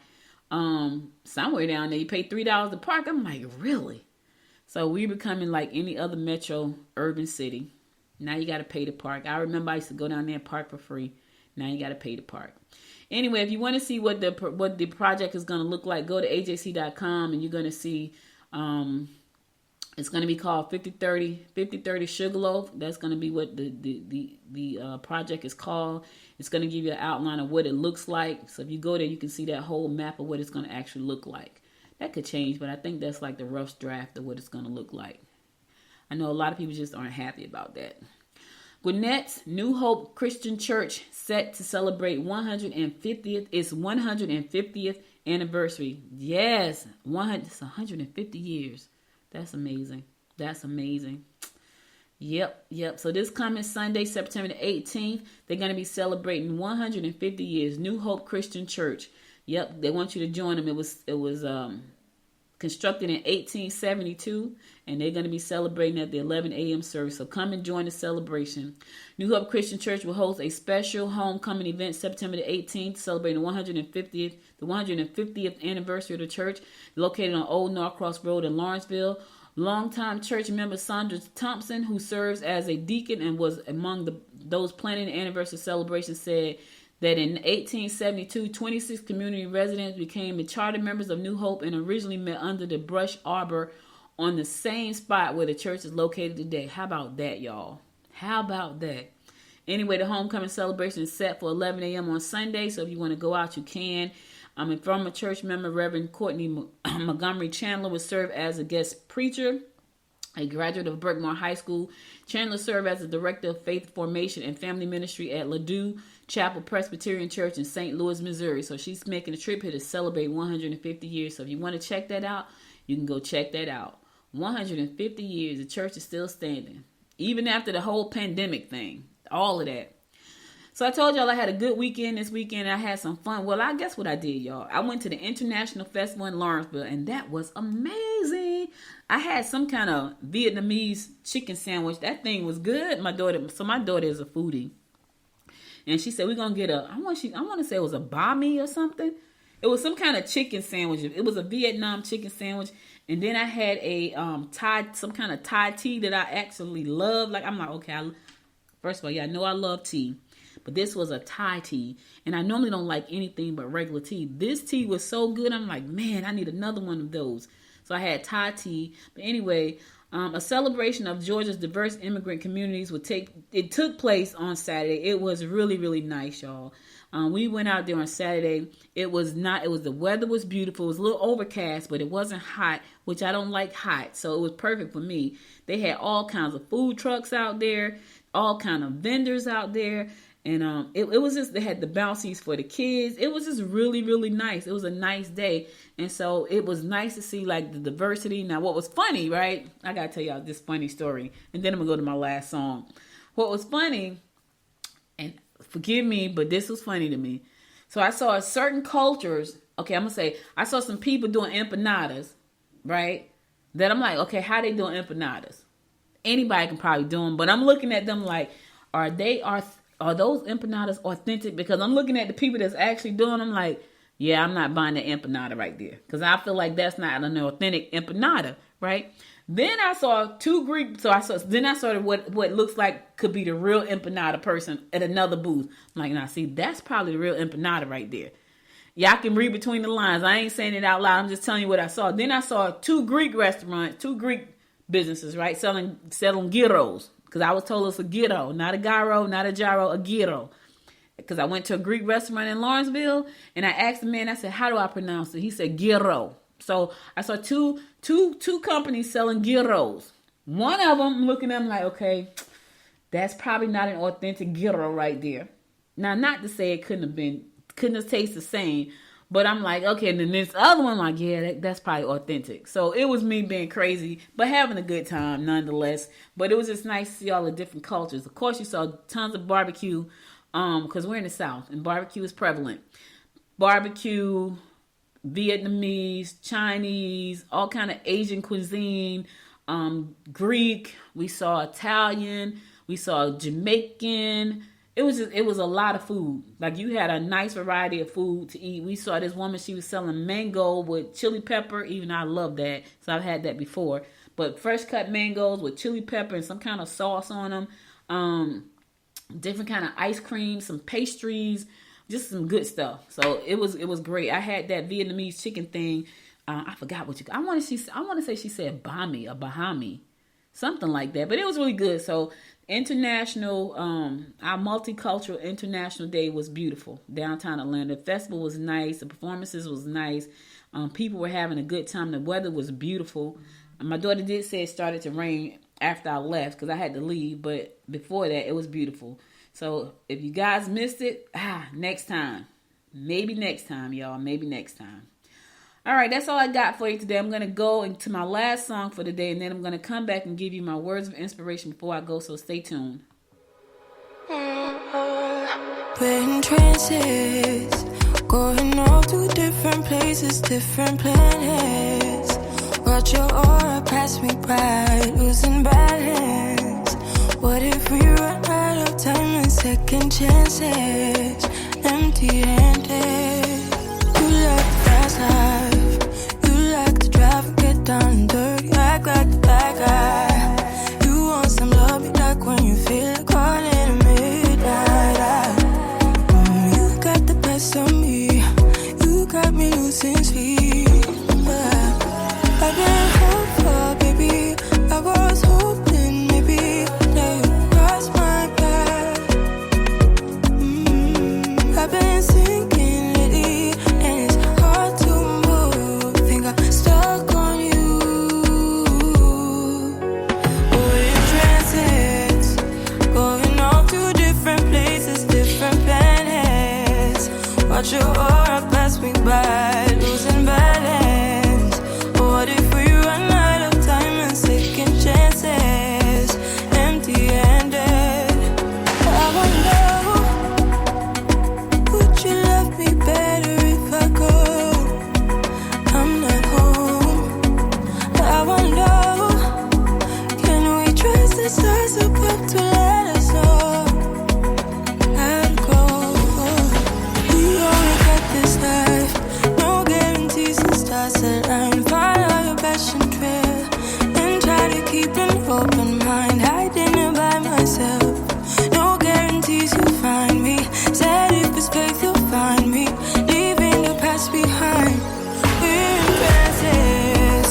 somewhere down there. You pay $3 to park. I'm like, really? So we're becoming like any other metro urban city. Now you got to pay to park. I remember I used to go down there and park for free. Now you got to pay to park. Anyway, if you want to see what the project is going to look like, go to ajc.com and you're going to see it's going to be called 5030 Sugarloaf. That's going to be what the project is called. It's going to give you an outline of what it looks like. So if you go there, you can see that whole map of what it's going to actually look like. That could change, but I think that's like the rough draft of what it's going to look like. I know a lot of people just aren't happy about that. Gwinnett's New Hope Christian Church set to celebrate 150th anniversary. Yes, it's 150 years. That's amazing. Yep. So this coming Sunday, September the 18th, they're going to be celebrating 150 years. New Hope Christian Church. Yep, they want you to join them. It was constructed in 1872, and they're going to be celebrating at the 11 a.m. service. So come and join the celebration. New Hope Christian Church will host a special homecoming event September the 18th, celebrating the 150th anniversary of the church, located on Old Norcross Road in Lawrenceville. Longtime church member Sandra Thompson, who serves as a deacon and was among those planning the anniversary celebration, said that in 1872, 26 community residents became the charter members of New Hope and originally met under the brush arbor on the same spot where the church is located today. How about that, y'all? How about that? Anyway, the homecoming celebration is set for 11 a.m. on Sunday, so if you want to go out, you can. And former church member Reverend Courtney Montgomery Chandler will serve as a guest preacher. A graduate of Berkmore High School, Chandler served as the Director of Faith Formation and Family Ministry at Ladue Chapel Presbyterian Church in St. Louis, Missouri. So she's making a trip here to celebrate 150 years. So if you want to check that out, you can go check that out. 150 years, the church is still standing. Even after the whole pandemic thing, all of that. So I told y'all I had a good weekend this weekend. I had some fun. Well, I guess what I did, y'all. I went to the International Festival in Lawrenceville, and that was amazing. I had some kind of Vietnamese chicken sandwich. That thing was good. My daughter is a foodie. And she said, we're going to get I want to say it was a banh mi or something. It was some kind of chicken sandwich. It was a Vietnam chicken sandwich. And then I had some kind of Thai tea that I actually love. Like, I'm like, okay, first of all, yeah, I know I love tea. But this was a Thai tea. And I normally don't like anything but regular tea. This tea was so good. I'm like, man, I need another one of those. So I had Thai tea. But anyway, a celebration of Georgia's diverse immigrant communities took place on Saturday. It was really, really nice, y'all. We went out there on Saturday. The weather was beautiful. It was a little overcast, but it wasn't hot, which I don't like hot. So it was perfect for me. They had all kinds of food trucks out there, all kinds of vendors out there. And it was just, they had the bouncies for the kids. It was just really, really nice. It was a nice day. And so it was nice to see like the diversity. Now, what was funny, right? I got to tell y'all this funny story. And then I'm going to go to my last song. what was funny, and forgive me, but this was funny to me. So I saw certain cultures. Okay, I'm gonna say I saw some people doing empanadas, right? That I'm like, okay, how they doing empanadas? Anybody can probably do them, but I'm looking at them like, are those empanadas authentic? Because I'm looking at the people that's actually doing them like, yeah, I'm not buying that empanada right there. Because I feel like that's not an authentic empanada, right? Then I saw two Greek, then I saw what looks like could be the real empanada person at another booth. I'm like, now see, that's probably the real empanada right there. Y'all can read between the lines. I ain't saying it out loud. I'm just telling you what I saw. Then I saw two Greek businesses, right? Selling gyros. Because I was told it's a gyro, not a gyro, not a gyro, a gyro. Because I went to a Greek restaurant in Lawrenceville, and I asked the man, I said, how do I pronounce it? He said gyro. So I saw two companies selling gyros. One of them, looking at them like, okay, that's probably not an authentic gyro right there. Now, not to say it couldn't have tasted the same, but I'm like, okay, and then this other one, like, yeah, that's probably authentic. So it was me being crazy, but having a good time nonetheless. But it was just nice to see all the different cultures. Of course, you saw tons of barbecue, because we're in the South, and barbecue is prevalent. Barbecue, Vietnamese, Chinese, all kind of Asian cuisine, Greek. We saw Italian. We saw Jamaican. It was a lot of food. Like, you had a nice variety of food to eat. We saw this woman, she was selling mango with chili pepper. Even I love that, so I've had that before. But fresh cut mangoes with chili pepper and some kind of sauce on them. Different kind of ice cream, some pastries, just some good stuff. So it was great. I had that Vietnamese chicken thing. I forgot what I want to say she said Bahami, a Bahami, something like that. But it was really good. So international, our multicultural international day was beautiful. Downtown Atlanta. The festival was nice. The performances was nice. People were having a good time. The weather was beautiful. My daughter did say it started to rain after I left because I had to leave. But before that, it was beautiful. So if you guys missed it, next time. Maybe next time, y'all. Maybe next time. All right, that's all I got for you today. I'm going to go into my last song for the day, and then I'm going to come back and give you my words of inspiration before I go, so stay tuned. We're in trances, going off to different places, different planets. Watch your aura pass me by, losing balance. What if we run out of time and second chances? Empty-handed. You like the fast life, you like to drive and get down and dirty, act like the bad guy. You want some love, you like when you feel like calling at midnight. You got the best of me, you got me losing sleep. I've been hopeful, baby, I was hoping maybe that you'd cross my path. I've been sinking lately, and it's hard to move. Think I'm stuck on you. We're in transits, going off to different places, different planets. Watch your aura pass me by, losing balance. What if we run out of time and second chances? Empty-handed. I wonder, would you love me better if I go? I'm not home. I wonder, can we trust the stars above to let us know? I'd go. We only got this life, no guarantees and stars align. Follow your passion trail and try to keep an open mind. Hiding it by myself, no guarantees you'll find me. Said if it's faith you'll find me, leaving the past behind. We're in trances,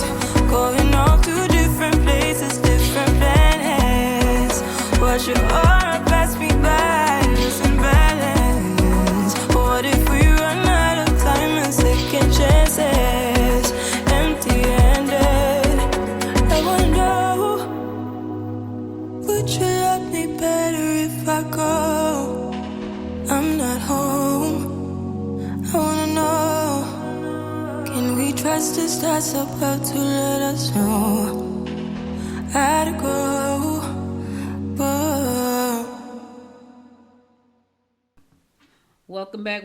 going off to different places, different planets. Watch your aura pass me by, losing balance. What if we run out of time and second chances? Empty-handed. I wonder, would you love me better if I go? I'm not home. I wanna know, can we trust the stars above to let us know? I'd go. Whoa. Welcome back.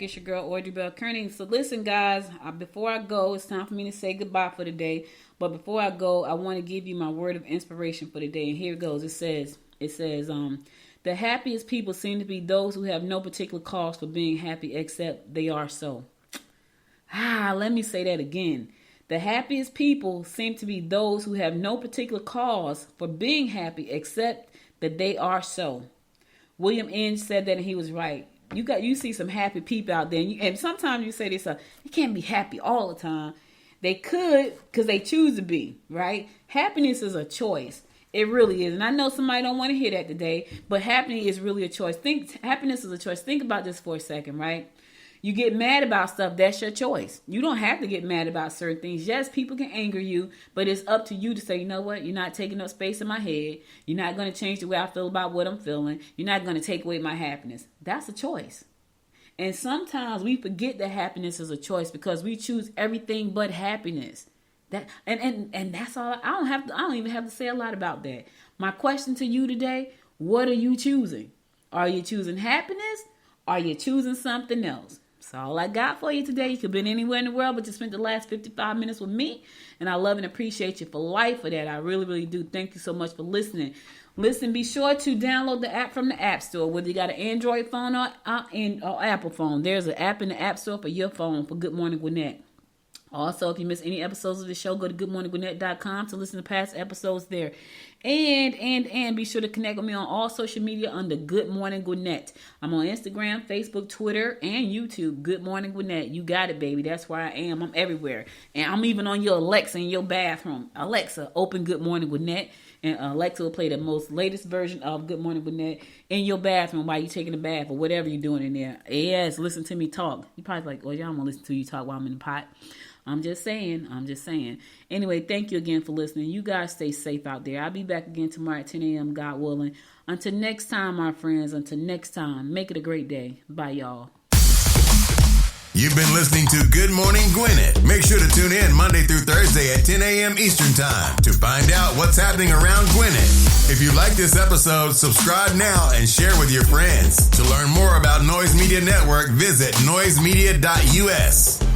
It's your girl, Audrey Bell Kearney. So listen, guys, before I go, it's time for me to say goodbye for the day. But before I go, I want to give you my word of inspiration for the day. And here it goes. It says, the happiest people seem to be those who have no particular cause for being happy except they are so. Let me say that again. The happiest people seem to be those who have no particular cause for being happy except that they are so. William Inge said that and he was right. You see some happy people out there, and sometimes you say this, you can't be happy all the time. They could, because they choose to be, right? Happiness is a choice. It really is. And I know somebody don't want to hear that today, but happiness is really a choice. Happiness is a choice. Think about this for a second, right? You get mad about stuff, that's your choice. You don't have to get mad about certain things. Yes, people can anger you, but it's up to you to say, you know what? You're not taking up space in my head. You're not going to change the way I feel about what I'm feeling. You're not going to take away my happiness. That's a choice. And sometimes we forget that happiness is a choice because we choose everything but happiness. And that's all. I don't even have to say a lot about that. My question to you today, what are you choosing? Are you choosing happiness? Are you choosing something else? That's all I got for you today. You could have been anywhere in the world, but you spent the last 55 minutes with me. And I love and appreciate you for life for that. I really, really do. Thank you so much for listening. Listen, be sure to download the app from the App Store, whether you got an Android phone or Apple phone. There's an app in the App Store for your phone for Good Morning Gwinnett. Also, if you miss any episodes of the show, go to goodmorninggwinnett.com to listen to past episodes there. And be sure to connect with me on all social media under Good Morning Gwinnett. I'm on Instagram, Facebook, Twitter, and YouTube. Good Morning Gwinnett. You got it, baby. That's where I am. I'm everywhere. And I'm even on your Alexa in your bathroom. Alexa, open Good Morning Gwinnett. And Alexa will play the most latest version of Good Morning Gwinnett in your bathroom while you're taking a bath or whatever you're doing in there. Yes, listen to me talk. You probably like, oh, y'all want to listen to you talk while I'm in the pot. I'm just saying. Anyway, thank you again for listening. You guys stay safe out there. I'll be back again tomorrow at 10 a.m., God willing. Until next time, my friends. Until next time, make it a great day. Bye, y'all. You've been listening to Good Morning Gwinnett. Make sure to tune in Monday through Thursday at 10 a.m. Eastern Time to find out what's happening around Gwinnett. If you like this episode, subscribe now and share with your friends. To learn more about Noise Media Network, visit noisemedia.us.